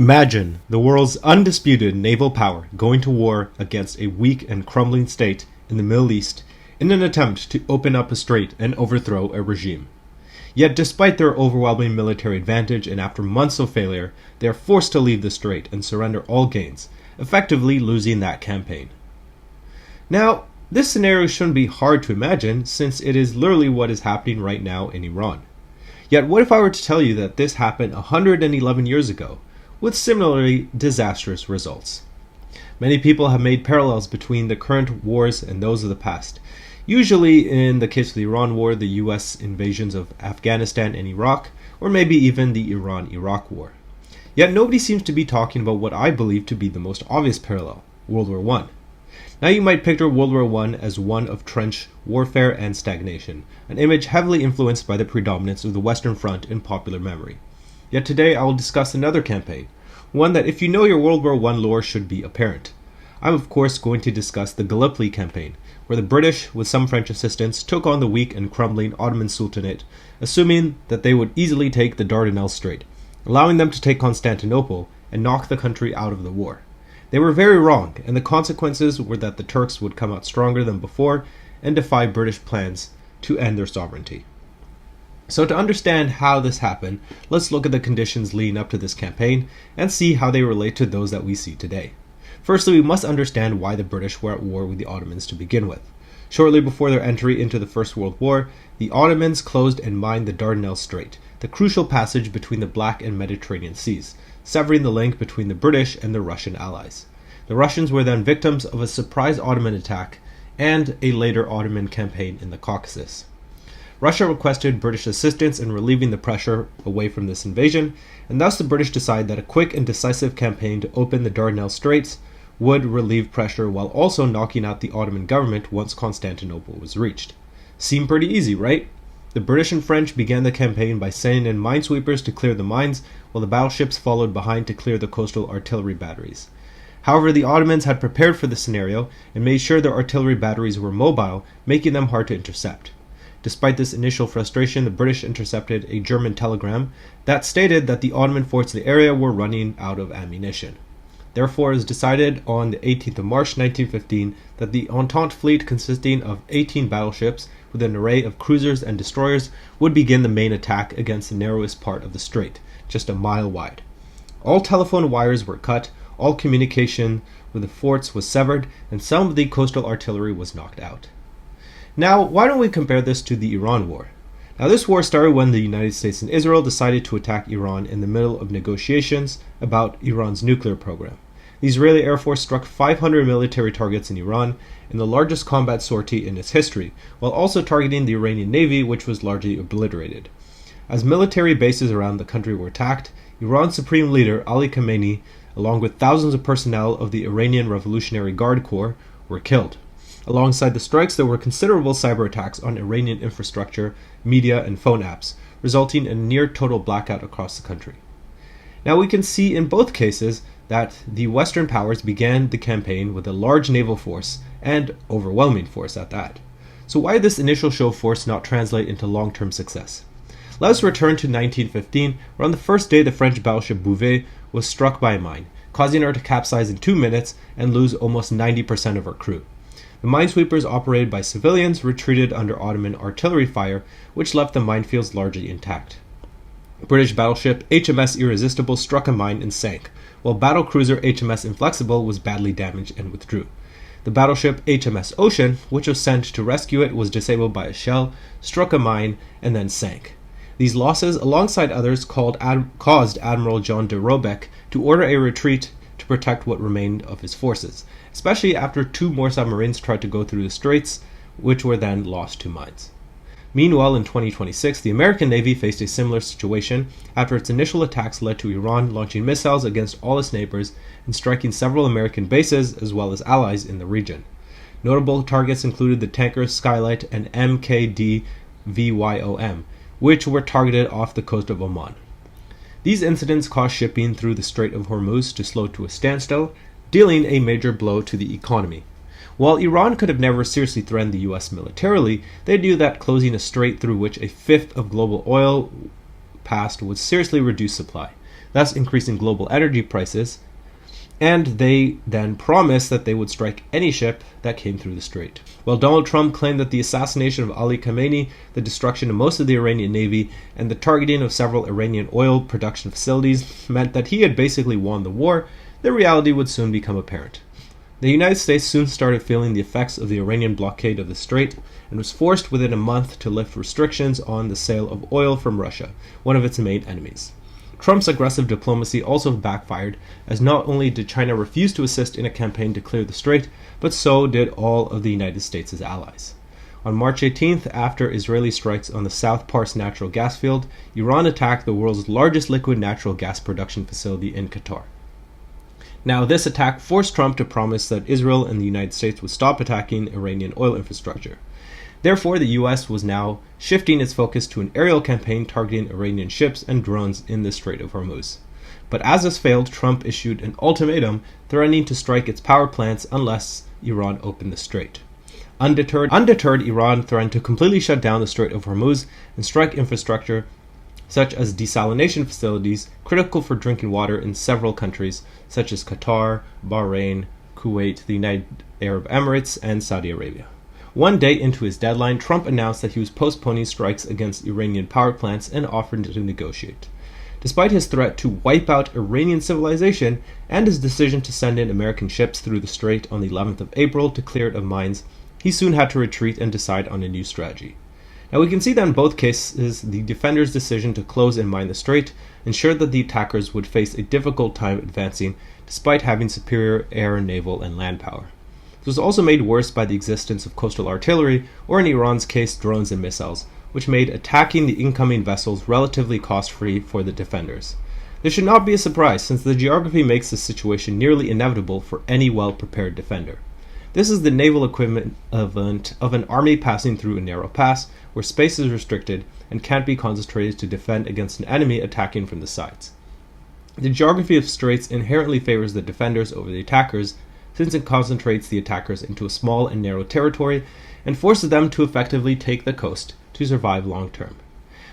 Imagine the world's undisputed naval power going to war against a weak and crumbling state in the Middle East in an attempt to open up a strait and overthrow a regime. Yet despite their overwhelming military advantage and after months of failure, they are forced to leave the strait and surrender all gains, effectively losing that campaign. Now, this scenario shouldn't be hard to imagine since it is literally what is happening right now in Iran. Yet what if I were to tell you that this happened 111 years ago, with similarly disastrous results? Many people have made parallels between the current wars and those of the past. Usually in the case of the Iran War, the US invasions of Afghanistan and Iraq, or maybe even the Iran-Iraq War. Yet nobody seems to be talking about what I believe to be the most obvious parallel, World War I. Now you might picture World War I as one of trench warfare and stagnation, an image heavily influenced by the predominance of the Western Front in popular memory. Yet today I will discuss another campaign, one that if you know your World War I lore should be apparent. I'm of course going to discuss the Gallipoli campaign, where the British, with some French assistance, took on the weak and crumbling Ottoman Sultanate, assuming that they would easily take the Dardanelles Strait, allowing them to take Constantinople and knock the country out of the war. They were very wrong, and the consequences were that the Turks would come out stronger than before and defy British plans to end their sovereignty. So to understand how this happened, let's look at the conditions leading up to this campaign and see how they relate to those that we see today. Firstly, we must understand why the British were at war with the Ottomans to begin with. Shortly before their entry into the First World War, the Ottomans closed and mined the Dardanelles Strait, the crucial passage between the Black and Mediterranean Seas, severing the link between the British and the Russian allies. The Russians were then victims of a surprise Ottoman attack and a later Ottoman campaign in the Caucasus. Russia requested British assistance in relieving the pressure away from this invasion, and thus the British decided that a quick and decisive campaign to open the Dardanelles Straits would relieve pressure while also knocking out the Ottoman government once Constantinople was reached. Seemed pretty easy, right? The British and French began the campaign by sending in minesweepers to clear the mines, while the battleships followed behind to clear the coastal artillery batteries. However, the Ottomans had prepared for this scenario and made sure their artillery batteries were mobile, making them hard to intercept. Despite this initial frustration, the British intercepted a German telegram that stated that the Ottoman forts in the area were running out of ammunition. Therefore, it was decided on the 18th of March 1915 that the Entente fleet, consisting of 18 battleships with an array of cruisers and destroyers, would begin the main attack against the narrowest part of the strait, just a mile wide. All telephone wires were cut, all communication with the forts was severed, and some of the coastal artillery was knocked out. Now, why don't we compare this to the Iran War? Now, this war started when the United States and Israel decided to attack Iran in the middle of negotiations about Iran's nuclear program. The Israeli Air Force struck 500 military targets in Iran in the largest combat sortie in its history, while also targeting the Iranian Navy, which was largely obliterated. As military bases around the country were attacked, Iran's supreme leader Ali Khamenei, along with thousands of personnel of the Iranian Revolutionary Guard Corps, were killed. Alongside the strikes, there were considerable cyber attacks on Iranian infrastructure, media, and phone apps, resulting in a near-total blackout across the country. Now we can see in both cases that the Western powers began the campaign with a large naval force, and overwhelming force at that. So why did this initial show of force not translate into long-term success? Let us return to 1915, where on the first day the French battleship Bouvet was struck by a mine, causing her to capsize in 2 minutes and lose almost 90% of her crew. The minesweepers, operated by civilians, retreated under Ottoman artillery fire, which left the minefields largely intact. British battleship HMS Irresistible struck a mine and sank, while battlecruiser HMS Inflexible was badly damaged and withdrew. The battleship HMS Ocean, which was sent to rescue it, was disabled by a shell, struck a mine, and then sank. These losses, alongside others, caused Admiral John de Robeck to order a retreat to protect what remained of his forces, especially after 2 more submarines tried to go through the straits, which were then lost to mines. Meanwhile, in 2026, the American Navy faced a similar situation after its initial attacks led to Iran launching missiles against all its neighbors and striking several American bases as well as allies in the region. Notable targets included the tankers Skylight and MKD-VYOM, which were targeted off the coast of Oman. These incidents caused shipping through the Strait of Hormuz to slow to a standstill, dealing a major blow to the economy. While Iran could have never seriously threatened the US militarily, they knew that closing a strait through which a fifth of global oil passed would seriously reduce supply. thus increasing global energy prices, and they then promised that they would strike any ship that came through the strait. While Donald Trump claimed that the assassination of Ali Khamenei, the destruction of most of the Iranian navy, and the targeting of several Iranian oil production facilities meant that he had basically won the war, the reality would soon become apparent. The United States soon started feeling the effects of the Iranian blockade of the strait and was forced within a month to lift restrictions on the sale of oil from Russia, one of its main enemies. Trump's aggressive diplomacy also backfired, as not only did China refuse to assist in a campaign to clear the strait, but so did all of the United States' allies. On March 18th, after Israeli strikes on the South Pars natural gas field, Iran attacked the world's largest liquid natural gas production facility in Qatar. Now, this attack forced Trump to promise that Israel and the United States would stop attacking Iranian oil infrastructure. Therefore, the US was now shifting its focus to an aerial campaign targeting Iranian ships and drones in the Strait of Hormuz. But as this failed, Trump issued an ultimatum threatening to strike its power plants unless Iran opened the strait. Undeterred, Iran threatened to completely shut down the Strait of Hormuz and strike infrastructure such as desalination facilities critical for drinking water in several countries such as Qatar, Bahrain, Kuwait, the United Arab Emirates, and Saudi Arabia. One day into his deadline, Trump announced that he was postponing strikes against Iranian power plants and offered to negotiate. Despite his threat to wipe out Iranian civilization and his decision to send in American ships through the strait on the 11th of April to clear it of mines, he soon had to retreat and decide on a new strategy. Now we can see that in both cases, the defenders' decision to close and mine the strait ensured that the attackers would face a difficult time advancing despite having superior air, naval, and land power. This was also made worse by the existence of coastal artillery, or in Iran's case, drones and missiles, which made attacking the incoming vessels relatively cost-free for the defenders. This should not be a surprise, since the geography makes this situation nearly inevitable for any well-prepared defender. This is the naval equivalent of an army passing through a narrow pass, where space is restricted and can't be concentrated to defend against an enemy attacking from the sides. The geography of straits inherently favors the defenders over the attackers, since it concentrates the attackers into a small and narrow territory and forces them to effectively take the coast to survive long term.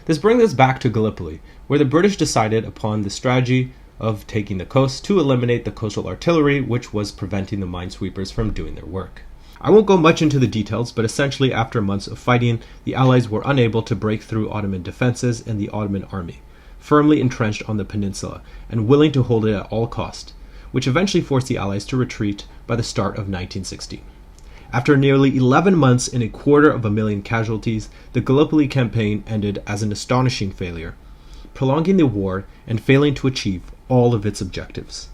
This brings us back to Gallipoli, where the British decided upon the strategy of taking the coast to eliminate the coastal artillery, which was preventing the minesweepers from doing their work. I won't go much into the details, but essentially after months of fighting, the Allies were unable to break through Ottoman defenses and the Ottoman army, firmly entrenched on the peninsula and willing to hold it at all cost, which eventually forced the Allies to retreat by the start of 1916. After nearly 11 months and 250,000 casualties, the Gallipoli campaign ended as an astonishing failure, prolonging the war and failing to achieve all of its objectives.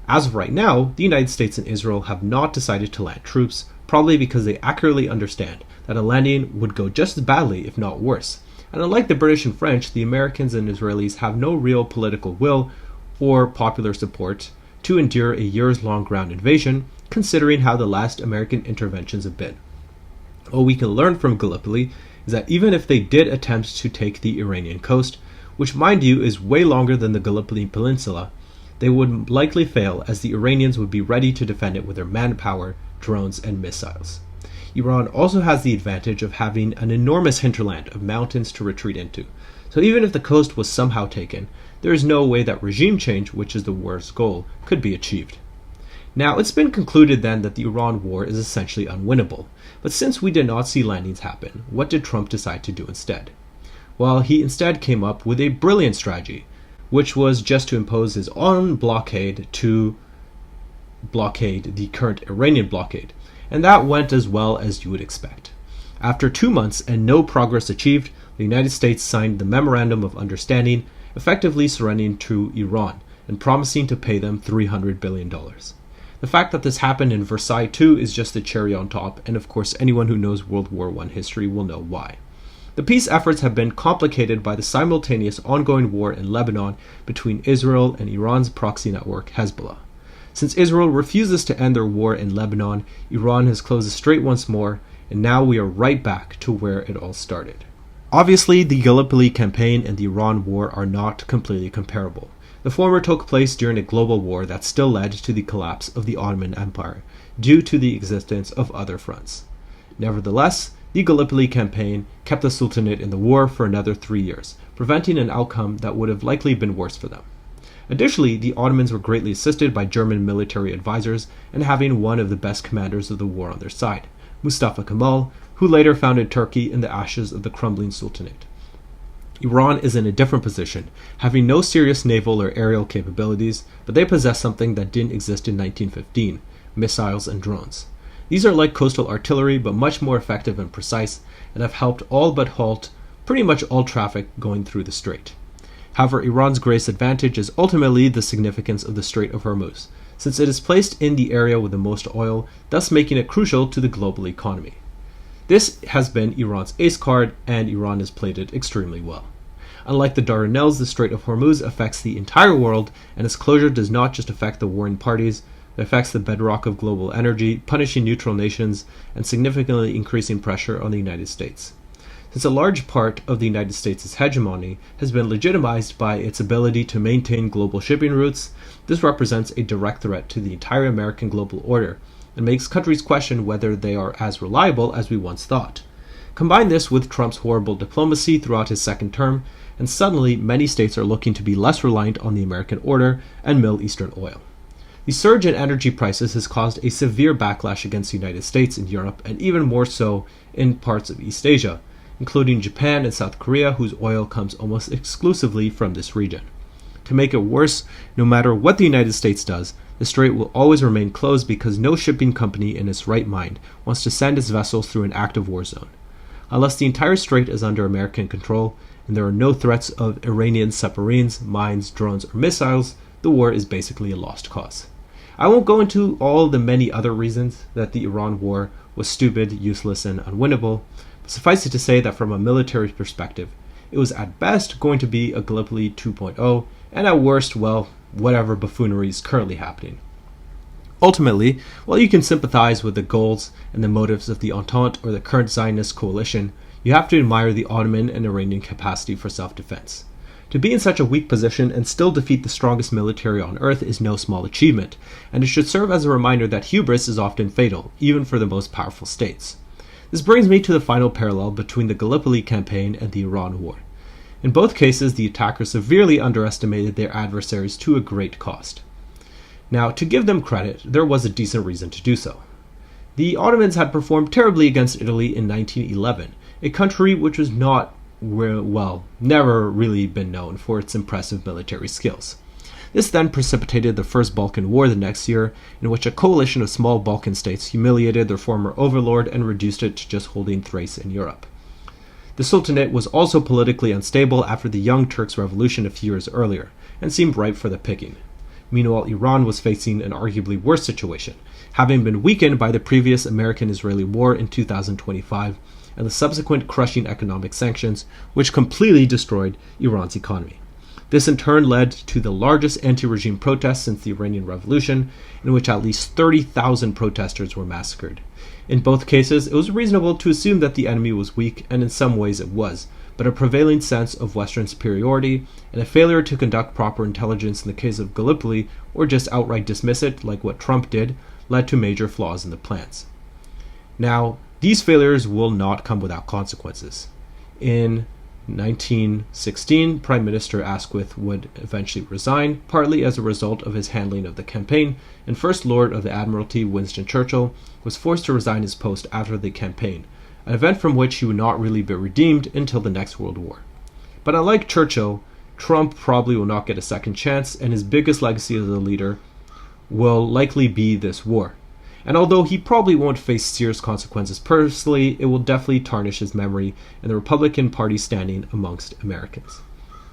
As of right now, the United States and Israel have not decided to land troops, probably because they accurately understand that a landing would go just as badly, if not worse. And unlike the British and French, the Americans and Israelis have no real political will or popular support to endure a years-long ground invasion, considering how the last American interventions have been. All we can learn from Gallipoli is that even if they did attempt to take the Iranian coast, which mind you is way longer than the Gallipoli Peninsula, they would likely fail, as the Iranians would be ready to defend it with their manpower, drones, and missiles. Iran also has the advantage of having an enormous hinterland of mountains to retreat into, so even if the coast was somehow taken, there is no way that regime change, which is the war's goal, could be achieved. Now, it's been concluded then that the Iran war is essentially unwinnable, but since we did not see landings happen, what did Trump decide to do instead? Well, he instead came up with a brilliant strategy, which was just to impose his own blockade to blockade the current Iranian blockade, and that went as well as you would expect. After 2 months and no progress achieved, the United States signed the Memorandum of Understanding, effectively surrendering to Iran and promising to pay them $300 billion. The fact that this happened in Versailles too is just the cherry on top, and of course anyone who knows World War I history will know why. The peace efforts have been complicated by the simultaneous ongoing war in Lebanon between Israel and Iran's proxy network Hezbollah. Since Israel refuses to end their war in Lebanon, Iran has closed the strait once more, and now we are right back to where it all started. Obviously, the Gallipoli campaign and the Iran war are not completely comparable. The former took place during a global war that still led to the collapse of the Ottoman Empire, due to the existence of other fronts. Nevertheless, the Gallipoli campaign kept the Sultanate in the war for another 3 years, preventing an outcome that would have likely been worse for them. Additionally, the Ottomans were greatly assisted by German military advisors and having one of the best commanders of the war on their side, Mustafa Kemal, who later founded Turkey in the ashes of the crumbling Sultanate. Iran is in a different position, having no serious naval or aerial capabilities, but they possess something that didn't exist in 1915, missiles and drones. These are like coastal artillery, but much more effective and precise, and have helped all but halt pretty much all traffic going through the strait. However, Iran's greatest advantage is ultimately the significance of the Strait of Hormuz, since it is placed in the area with the most oil, thus making it crucial to the global economy. This has been Iran's ace card, and Iran has played it extremely well. Unlike the Dardanelles, the Strait of Hormuz affects the entire world, and its closure does not just affect the warring parties, it affects the bedrock of global energy, punishing neutral nations, and significantly increasing pressure on the United States. Since a large part of the United States' hegemony has been legitimized by its ability to maintain global shipping routes, this represents a direct threat to the entire American global order and makes countries question whether they are as reliable as we once thought. Combine this with Trump's horrible diplomacy throughout his second term, and suddenly many states are looking to be less reliant on the American order and Middle Eastern oil. The surge in energy prices has caused a severe backlash against the United States and Europe, and even more so in parts of East Asia, including Japan and South Korea, whose oil comes almost exclusively from this region. To make it worse, no matter what the United States does, the strait will always remain closed because no shipping company in its right mind wants to send its vessels through an active war zone. Unless the entire strait is under American control and there are no threats of Iranian submarines, mines, drones, or missiles, the war is basically a lost cause. I won't go into all the many other reasons that the Iran war was stupid, useless, and unwinnable, but suffice it to say that from a military perspective, it was at best going to be a Gallipoli 2.0, and at worst, well, whatever buffoonery is currently happening. Ultimately, while you can sympathize with the goals and the motives of the Entente or the current Zionist coalition, you have to admire the Ottoman and Iranian capacity for self-defense. To be in such a weak position and still defeat the strongest military on earth is no small achievement, and it should serve as a reminder that hubris is often fatal, even for the most powerful states. This brings me to the final parallel between the Gallipoli campaign and the Iran war. In both cases, the attackers severely underestimated their adversaries to a great cost. Now, to give them credit, there was a decent reason to do so. The Ottomans had performed terribly against Italy in 1911, a country which was never really been known for its impressive military skills. This then precipitated the First Balkan War the next year, in which a coalition of small Balkan states humiliated their former overlord and reduced it to just holding Thrace in Europe. The Sultanate was also politically unstable after the Young Turks Revolution a few years earlier, and seemed ripe for the picking. Meanwhile, Iran was facing an arguably worse situation, having been weakened by the previous American-Israeli war in 2025 and the subsequent crushing economic sanctions, which completely destroyed Iran's economy. This in turn led to the largest anti-regime protests since the Iranian Revolution, in which at least 30,000 protesters were massacred. In both cases, it was reasonable to assume that the enemy was weak, and in some ways it was, but a prevailing sense of Western superiority and a failure to conduct proper intelligence in the case of Gallipoli, or just outright dismiss it, like what Trump did, led to major flaws in the plans. Now, these failures will not come without consequences. In 1916, Prime Minister Asquith would eventually resign, partly as a result of his handling of the campaign, and First Lord of the Admiralty Winston Churchill was forced to resign his post after the campaign, an event from which he would not really be redeemed until the next World War. But unlike Churchill, Trump probably will not get a second chance, and his biggest legacy as a leader will likely be this war. And although he probably won't face serious consequences personally, it will definitely tarnish his memory and the Republican Party's standing amongst Americans.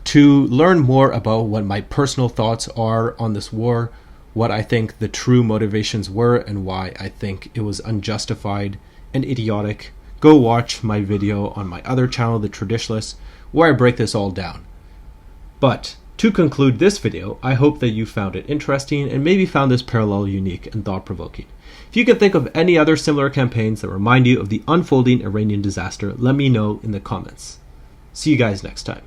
To learn more about what my personal thoughts are on this war, what I think the true motivations were, and why I think it was unjustified and idiotic, go watch my video on my other channel, The Traditionalists, where I break this all down. But to conclude this video, I hope that you found it interesting and maybe found this parallel unique and thought-provoking. If you can think of any other similar campaigns that remind you of the unfolding Iranian disaster, let me know in the comments. See you guys next time.